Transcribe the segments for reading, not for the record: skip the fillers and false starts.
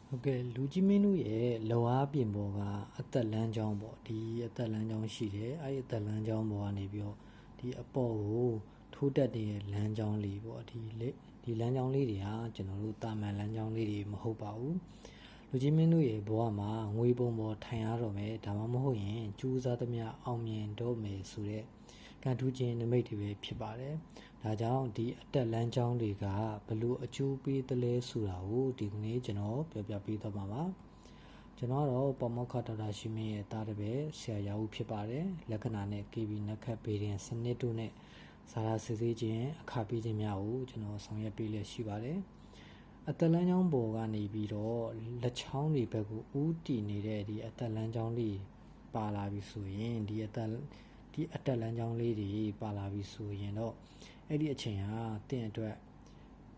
ဟုတ်ကဲ့လူကြီးမင်းတို့ရဲ့လောအားပြင်ပေါ်ကအသက်လမ်းကြောင်းပေါ့ဒီအသက်လမ်းကြောင်းရှိတယ်အဲ့ဒီအသက်လမ်းကြောင်းပေါ်ကနေပြီးတော့ဒီအပေါ်ကိုထိုးတက်တဲ့လမ်းကြောင်းလေးပေါ့ဒီလမ်းကြောင်းလေးတွေဟာကျွန်တော်တို့တာမန်လမ်းကြောင်းလေးတွေမဟုတ်ပါဘူးလူကြီးမင်းတို့ရဲ့ဘဝမှာငွေပုံပေါ်ထိုင်ရတော့မယ်ဒါမှမဟုတ်ရင်ကျူးစားသမျှအောင်မြင်တော့မယ်ဆိုတဲ့ကံထူးခြင်းနမိတ်တွေပဲဖြစ်ပါတယ်ဒါကြောင့်ဒီအတက်လမ်းကြောင်းတွေကဘလို့အကျိုးပေးသလဲဆိုတာကိုဒီကနေ့ကျွန်တော်ပြောပြပေးသွားမှာပါကျွန်တော်တော့ပမောက္ခဒေါက်တာရှိမင်းရဲ့တားတပည့်ဆရာရာဦးဖြစ်ပါတယ်လက္ခဏာနဲ့ KB နက်ခတ်ဘေးရင်စနစ်တို့နဲ့စာရာစစ်ဆေးခြင်းအခါပေးခြင်းများကိုကျွန်တော်ဆောင်ရွက်ပေးလျက်ရှိပါတယ်အသက်လမ်းကြောင်းပေါ်ကနေပြီးတော့လက်ချောင်းတွေဘက်ကိုဥတီနေတဲ့ဒီအသက်လမ်းကြောင်းလေးပါလာပြီဆိုရင်ဒီအတက်လမ်းကြောင်းလေးတွေပါလာပြီဆိုရင်တော့အဲ့ဒီအချိန်ဟာတင့်အတွက်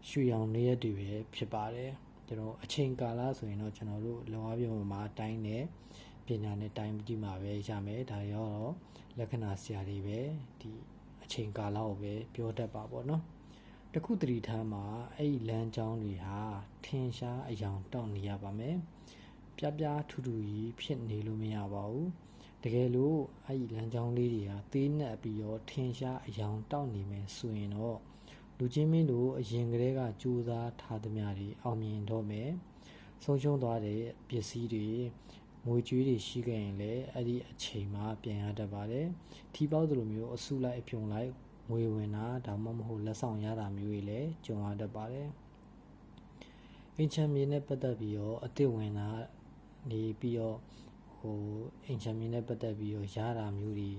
ရွှေရောင်နေရတူပဲဖြစ်ပါတယ်ကျွန်တော်အချိန်ကာလဆိုရင်တော့ကျွန်တော်တို့လောအားပြုံမှာတိုင်းနဲ့ပညာနဲ့တိုင်းကြည့်မှာပဲရမယ်ဒါရောတော့လက္ခဏာဆရာတွေပဲဒီအချိန်ကာလကိုပဲပြောတတ်ပါပေါ့နော်တခုတတိထားမှာအဲ့ဒီလမ်းကြောင်းတွေဟာထင်ရှားအယောင်တောက်နေရပါမယ်ပြပြထူထူကြီးဖြစ်နေလို့မရပါဘူးတကယ်လို့အဲ့ဒီလမ်းကြောင်းလေးတွေဟာသေးနှက်ပြီးတော့ထင်ရှားအယောင်တောက်နေမယ်ဆိုရင်တော့လူချင်းမင်းတို့အရင်ကတည်းကကြိုးစားထားသမျှတွေအောင်မြင်တော့မယ်ဆုံးရှုံးသွားတဲ့ပစ္စည်းတွေငွေကြေးတွေရှိခဲ့ရင်လည်းအဲ့ဒီအချိန်မှာပြန်ရတတ်ပါတယ်ထီပေါက်သလိုမျိုးအစုလိုက်အပြုံလိုက်ငွေဝင်တာဒါမှမဟုတ်လက်ဆောင်ရတာမျိုးတွေလည်းကြုံရတတ်ပါတယ်အင်ချမ်းမြေနဲ့ပတ်သက်ပြီးတော့အစ်စ်ဝင်တာနေပြီးတော့အင်ချမ်းမြေနဲ့ပတ်သက်ပြီးတော့ရတာမျိုးတွေ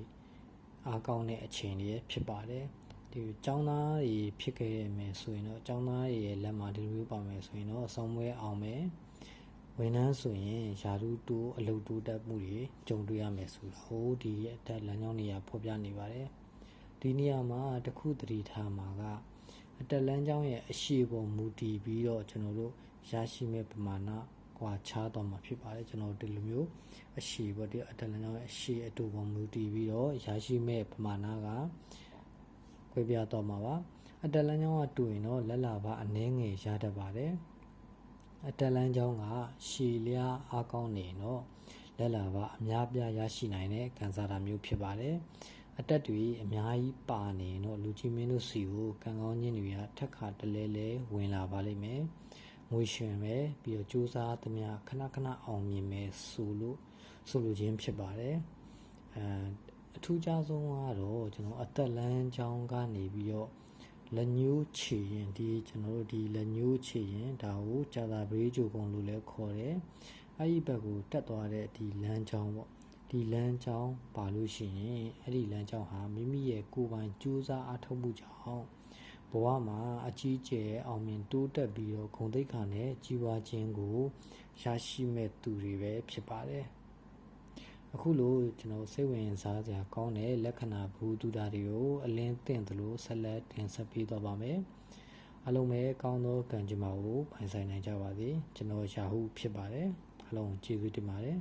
အားကောင်းတဲ့အချိန်တွေဖြစ်ပါတယ်ဒီကျောင်းသားတွေဖြစ်ခဲ့ရမယ်ဆိုရင်တော့ကျောင်းသားတွေရဲ့လက်မှာဒီလိုမျိုးပါမယ်ဆိုရင်တော့ဆောင်းပွဲအောင်မယ်ဝန်ထမ်းဆိုရင်ယာရုတိုးအလုပ်တိုးတက်မှုတွေကြုံတွေ့ရမယ်ဆိုတာဟိုဒီအတက်လမ်းကြောင်းတွေကဖော်ပြနေပါတယ်ဒီနေရာမှာတခုတတိထားမှာကအတက်လမ်းကြောင်းရဲ့အရှိပေါ်မူတည်ပြီးတော့ကျွန်တော်တို့ရရှိမဲ့ပမာဏကွာခြားတော့မှာဖြစ်ပါတယ်ကျွန်တော်ဒီလိုမျိုးအရှိပေါ့ဒီအတက်လမ်းကြောင်းရဲ့အရှိအတူပေါ်မူတည်ပြီးတော့ရရှိမဲ့ပမာဏကခွဲပြတော့မှာပါအတက်လမ်းကြောင်းကတူရင်တော့လက်လာပါအနှဲငယ်ရတတ်ပါတယ်အတက်လမ်းကြောင်းကရှည်လျားအားကောင်းနေတော့လက်လာပါအများပြားရရှိနိုင်တဲ့ခံစားတာမျိုးဖြစ်ပါတယ်အတက်တွေအများကြီးပါနေတော့လူကြီးမင်းတို့စီကိုကံကောင်းခြင်းတွေကထက်ခါတလဲလဲဝင်လာပါလိမ့်မယ်ငွေရှင်ပဲပြီးတော့စူးစမ်းသမျှခဏခဏအောင်မြင်မယ်ဆိုလိုခြင်းဖြစ်ပါတယ်အထူးခြားဆုံးကတော့ကျွန်တော်အသက်လမ်းကြောင်းကနေပြီးတော့လက်ညှိုးချေရင်ဒီကျွန်တော်တို့ဒီလက်ညှိုးချေရင်ဒါကိုကြာသာပရိဂျိုကုံလို့လည်းခေါ်တယ်အဲ့ဒီဘက်ကိုတက်သွားတဲ့ဒီလမ်းကြောင်းပေါ့ဒီလမ်းကြောင်းပါလို့ရှိရင်အဲ့ဒီလမ်းကြောင်းဟာမိမိရဲ့ကိုယ်ပိုင်ကြိုးစားအားထုတ်မှုကြောင့်ဘဝမှာအကြီးကျယ်အောင်မြင်တိုးတက်ပြီးတော့ဂုဏ်သိက္ခာနဲ့ကြီးပွားခြင်းကိုရရှိမဲ့သူတွေပဲဖြစ်ပါတယ်အခုလိုကျွန်တော်စိတ်ဝင်စားစရာကောင်းတဲ့လက္ခဏာဘူတူတာတွေကိုအလင်းသင့်သလိုဆက်လက်တင်ဆက်ပေးသွားပါမယ်အလုံးပဲကောင်းသောကံကြမ္မာကိုပိုင်ဆိုင်နိုင်ကြပါစေကျွန်တော်ရာဟုဖြစ်ပါတယ်အလုံးကျေးဇူးတင်ပါတယ်